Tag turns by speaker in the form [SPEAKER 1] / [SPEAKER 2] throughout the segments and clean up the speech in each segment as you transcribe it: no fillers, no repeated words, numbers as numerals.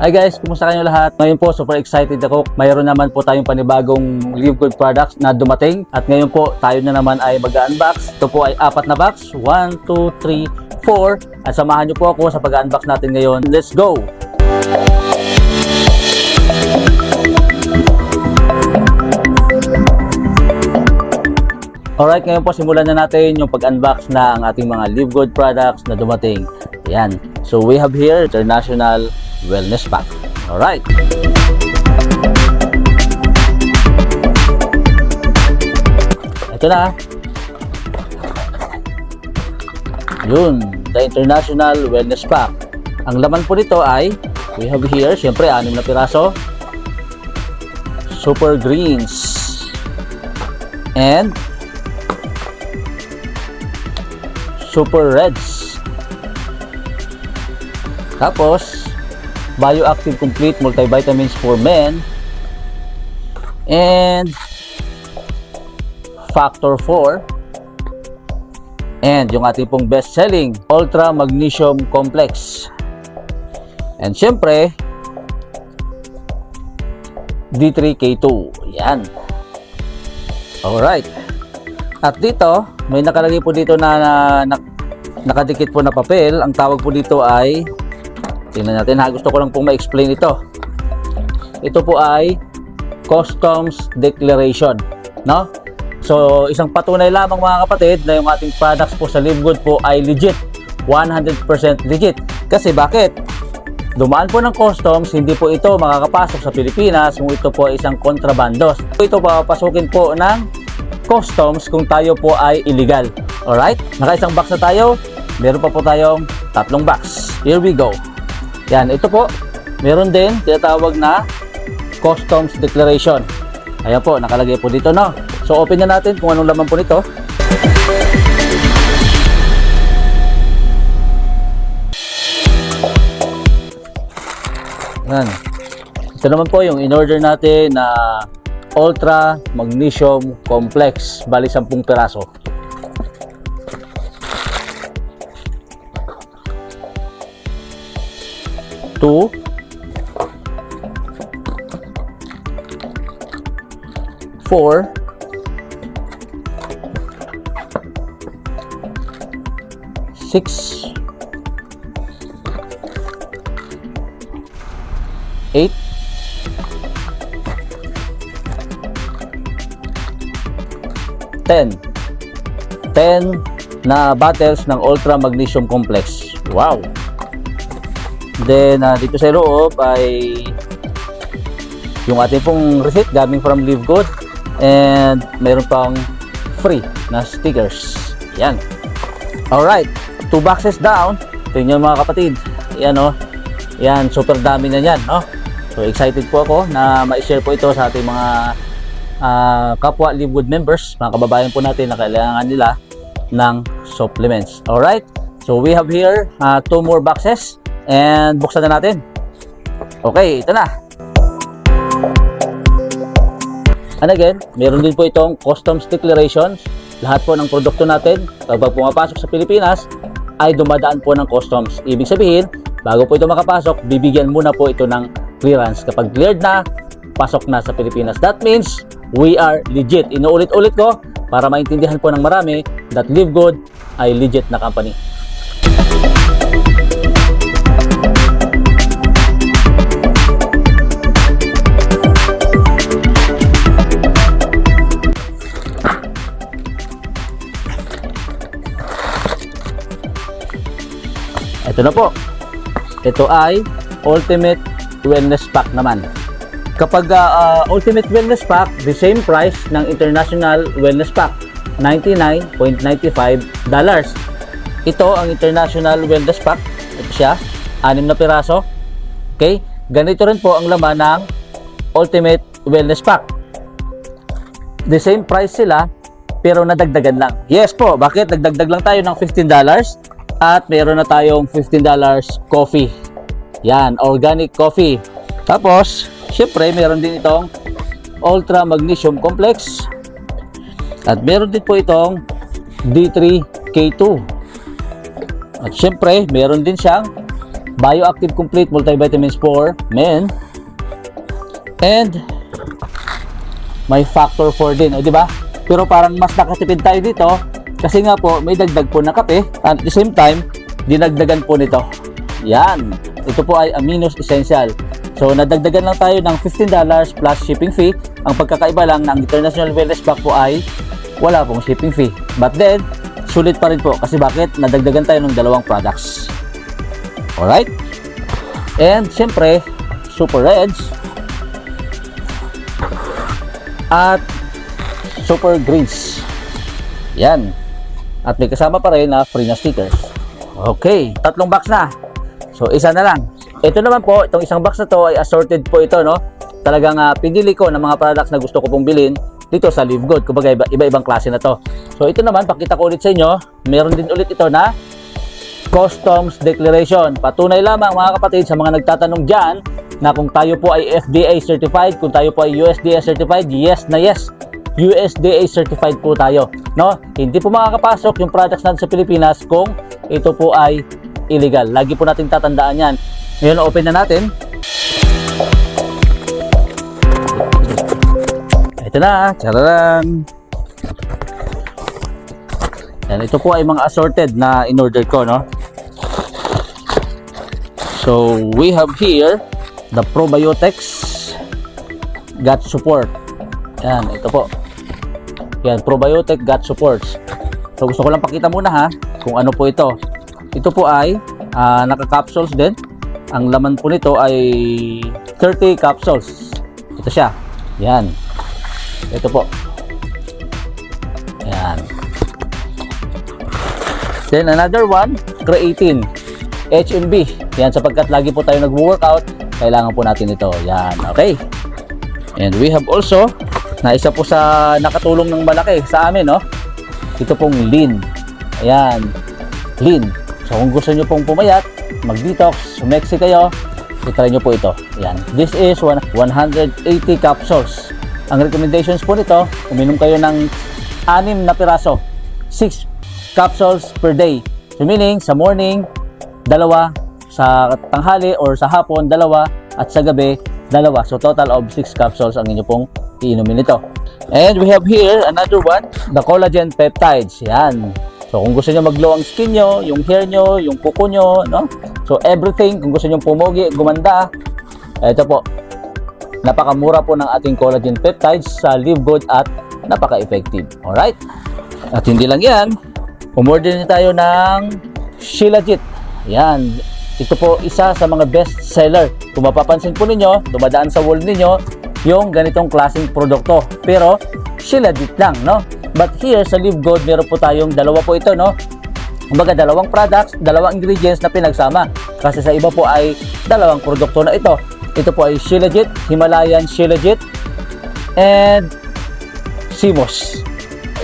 [SPEAKER 1] Hi guys, kumusta kayo lahat? Ngayon po, super excited ako. Mayroon naman po tayong panibagong Live Good products na dumating. At ngayon po, tayo na naman ay mag-unbox. Ito po ay 4 na box. 1, 2, 3, 4. At samahan nyo po ako sa pag-unbox natin ngayon. Let's go! Alright, ngayon po simulan na natin yung pag-unbox na ang ating mga Live Good products na dumating. Ayan. So we have here International Wellness Pack. Alright. Ito na. Yun. The International Wellness Pack. Ang laman po nito ay, we have here, syempre, 6 na piraso. Super Greens. And Super Reds. Tapos Bioactive Complete Multivitamins for Men and Factor 4 and yung ating pong best selling Ultra Magnesium Complex and syempre D3K2. Yan. Alright. At dito may nakalagay po dito na nakadikit po na papel. Ang tawag po dito ay, tingnan natin ha, gusto ko lang pong ma-explain ito. Ito po ay Customs Declaration, no? So, isang patunay lamang mga kapatid na yung ating products po sa Live Good po ay legit. 100% legit. Kasi bakit? Dumaan po ng customs, hindi po ito makakapasok sa Pilipinas kung ito po ay isang kontrabandos. Ito papasukin po ng customs kung tayo po ay illegal. Alright? Naka-isang box na tayo. Meron pa po tayong 3 box. Here we go. Yan, ito po. Meron din tinatawag na Customs Declaration. Ayan po, nakalagay po dito, no? So, open na natin kung anong laman po nito. Yan. Ito naman po yung in-order natin na Ultra Magnesium Complex, bali 10 piraso. Two, 4, 6, 8, 10 na bottles ng Ultra Magnesium Complex. Wow! Then, dito sa loob ay yung ating pong receipt coming from Live Good and mayroon pang free na stickers. Yan. Alright, 2 boxes down. Tingnan mga kapatid. Yan o. Yan, super dami na yan, no? So, excited po ako na ma-share po ito sa ating mga kapwa Live Good members, mga kababayan po natin na kailangan nila ng supplements. Alright, so we have here 2 more boxes and buksan na natin. Okay, ito na. And again, meron din po itong Customs Declarations. Lahat po ng produkto natin kapag pumapasok sa Pilipinas ay dumadaan po ng customs. Ibig sabihin, bago po ito makapasok, bibigyan muna po ito ng clearance. Kapag cleared na, pasok na sa Pilipinas. That means we are legit. Inuulit-ulit ko para maintindihan po ng marami that Live Good ay legit na company. Ito na po. Ito ay Ultimate Wellness Pack naman. Kapag Ultimate Wellness Pack, the same price ng International Wellness Pack, $99.95. Ito ang International Wellness Pack. Ito siya, 6 na piraso. Okay? Ganito rin po ang laman ng Ultimate Wellness Pack. The same price sila, pero nadagdagan lang. Yes po, bakit? Nagdagdag lang tayo ng $15 at meron na tayong $15 coffee. Yan, organic coffee. Tapos, syempre, meron din itong Ultra Magnesium Complex. At meron din po itong D3K2. At syempre, meron din siyang Bioactive Complete Multivitamins for Men, and may Factor 4 din, o di ba? Pero parang mas nakatipid tayo dito kasi nga po may dagdag po na kape, at the same time dinagdagan po nito. Yan, ito po ay Aminos Essential. So nadagdagan lang tayo ng $15 plus shipping fee. Ang pagkakaiba lang ng International Wellness Pack po ay wala pong shipping fee, but then sulit pa rin po kasi bakit? Nadagdagan tayo ng dalawang products. Alright, and syempre Super Reds at Super Greens. Yan, at may kasama pa rin na free na stickers. Okay, 3 box na. So isa na lang. Ito naman po, itong isang box na to ay assorted po ito, no? Talagang pinili ko ng mga products na gusto ko pong bilhin dito sa Live Good. Kumbaga iba-ibang klase na to. So ito naman, pakita ko ulit sa inyo, meron din ulit ito na Customs Declaration. Patunay lamang mga kapatid sa mga nagtatanong dyan na kung tayo po ay FDA certified, kung tayo po ay USDA certified, yes na yes. USDA certified po tayo, no? Hindi po makakapasok yung products natin sa Pilipinas kung ito po ay illegal. Lagi po natin tatandaan yan. Ngayon, open na natin. Ito na, tararan. Yan, ito po ay mga assorted na in-order ko, no? So, we have here the Probiotics Gut Support. Yan, ito po. Yan, Probiotic Gut Supports. So, gusto ko lang pakita muna ha, kung ano po ito. Ito po ay naka-capsules din. Ang laman po nito ay 30 capsules. Ito siya. Yan. Ito po. Yan. Then another one, creatine, H&B. Yan, sapagkat lagi po tayo nag-workout, kailangan po natin ito. Yan, okay. And we have also, na isa po sa nakatulong ng malaki sa amin, no? Ito pong lean. Ayan, lean. So kung gusto nyo pong pumayat, mag-detox, sumexy kayo, itry nyo po ito. Ayan. This is 180 capsules. Ang recommendations po nito, uminom kayo ng 6 na piraso. 6 capsules per day. So meaning, sa morning, 2, sa tanghali or sa hapon, 2, at sa gabi, 2. So total of 6 capsules ang inyo pong iinumin nito. And we have here another one, the collagen peptides. Yan. So kung gusto niyo mag-glow ang skin nyo, yung hair nyo, yung kuko nyo, no? So everything, kung gusto niyo pumogi, gumanda, ito po. Napakamura po ng ating collagen peptides sa Live Good at napaka-effective. Alright? At hindi lang yan, umorder din tayo ng Shilajit. Yan. Ito po isa sa mga best seller. Kung mapapansin po ninyo, dumadaan sa wall ninyo yung ganitong klaseng produkto. Pero Shilajit lang, no? But here sa Live Good, meron po tayong 2 po ito, no? Kumbaga 2 products, 2 ingredients na pinagsama. Kasi sa iba po ay 2 produkto na ito. Ito po ay Shilajit, Himalayan Shilajit, and Simos.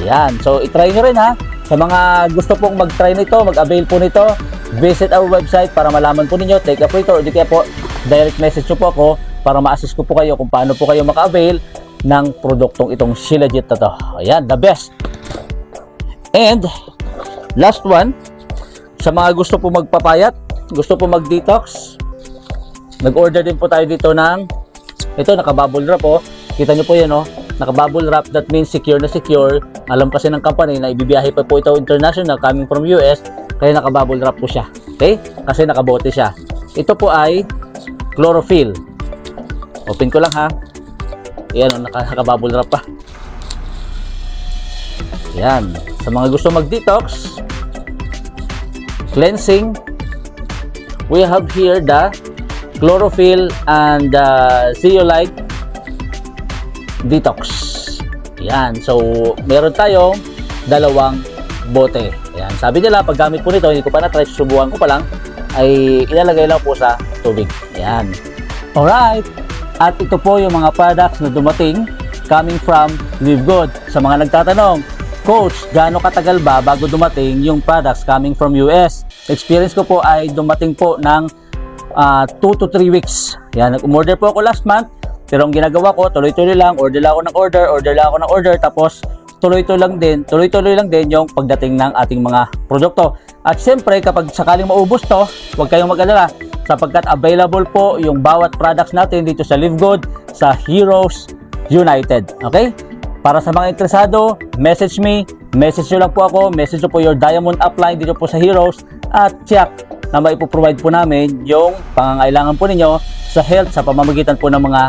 [SPEAKER 1] Ayan. So, itry nyo rin ha. Sa mga gusto pong mag-try nito, mag-avail po nito, visit our website para malaman po ninyo, take a photo, o di kaya po, direct message nyo po ako para ma-assist ko po kayo kung paano po kayo maka-avail ng produktong itong Shilajit na to. Ayan, the best. And, last one, sa mga gusto po magpapayat, gusto po mag-detox, nag-order din po tayo dito ng, ito, naka-bubble wrap po. Kita nyo po yan, no? Naka-bubble wrap, that means secure na secure. Alam kasi ng company na ibibiyahe pa po ito international coming from US, kaya naka-bubble wrap po siya. Okay? Kasi nakabote siya. Ito po ay chlorophyll. Open ko lang ha. Ayan, naka-bubble wrap pa. Ayan. Sa mga gusto mag-detox, cleansing, we have here the chlorophyll and zeolite detox. Yan. So, meron tayong 2 bote. Yan. Sabi nila, pag gamit po nito, hindi ko pa na-try, susubukan ko pa lang, ay ilalagay lang po sa tubig. Yan. Alright. At ito po yung mga products na dumating coming from Live Good. Sa mga nagtatanong, Coach, gaano katagal ba bago dumating yung products coming from US? Experience ko po ay dumating po ng 2 to 3 weeks. Yan. Nag-order po ako last month. Pero ang ginagawa ko, tuloy-tuloy lang, order lang ako ng order, tapos tuloy-tuloy lang din yung pagdating ng ating mga produkto. At syempre, kapag sakaling maubos to, huwag kayong mag-alala. sapagkat available po yung bawat products natin dito sa Live Good sa Heroes United. Okay? Para sa mga interesado, message nyo lang po ako, message nyo po your diamond upline dito po sa Heroes at check na maipoprovide po namin yung pangangailangan po ninyo sa health sa pamamagitan po ng mga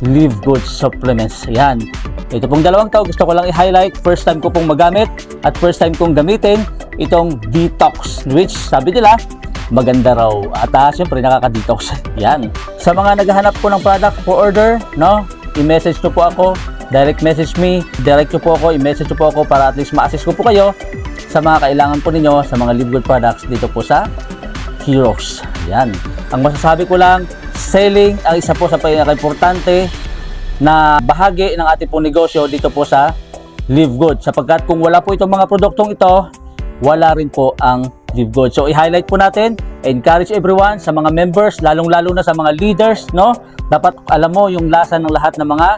[SPEAKER 1] Live Good supplements. Yan. Ito pong dalawang tao, gusto ko lang i-highlight. First time ko pong magamit at first time kong gamitin itong detox, which sabi nila, maganda raw. At syempre nakaka-detox. Yan. Sa mga naghahanap po ng product for order, no? I-message nyo po ako, direct message me, direct nyo po ako, i-message nyo po ako para at least ma-assist ko po kayo sa mga kailangan po ninyo sa mga Live Good products dito po sa Heroes. Yan. Ang masasabi ko lang, selling ang isa po sa pinaka-importante na bahagi ng ating pong negosyo dito po sa Live Good. Sapagkat kung wala po itong mga produktong ito, wala rin po ang Live Good. So i-highlight po natin, encourage everyone sa mga members, lalong-lalo na sa mga leaders, no? Dapat alam mo yung lasa ng lahat ng mga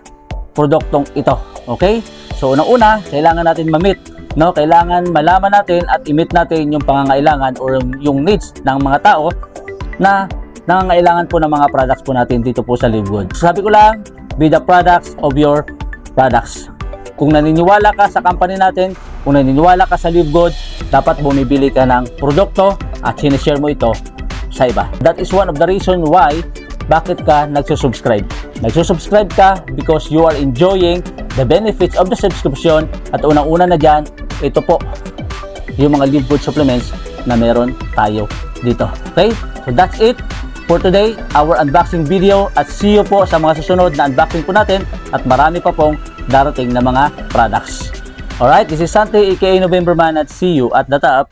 [SPEAKER 1] produktong ito. Okay? So unang-una, kailangan natin ma-meet, no? Kailangan malaman natin at i-meet natin yung pangangailangan or yung needs ng mga tao na nangangailangan po ng mga products po natin dito po sa Live Good. So, sabi ko lang, be the products of your products. Kung naniniwala ka sa company natin, kung naniniwala ka sa Live Good, dapat bumibili ka ng produkto at sinishare mo ito sa iba. That is one of the reason why bakit ka nagsusubscribe. Nagsusubscribe ka because you are enjoying the benefits of the subscription at unang-una na dyan, ito po yung mga Live Good supplements na meron tayo dito. Okay? So that's it for today, our unboxing video at see you po sa mga susunod na unboxing po natin at marami pa pong darating na mga products. Alright, this is Santi aka November Man at see you at the top.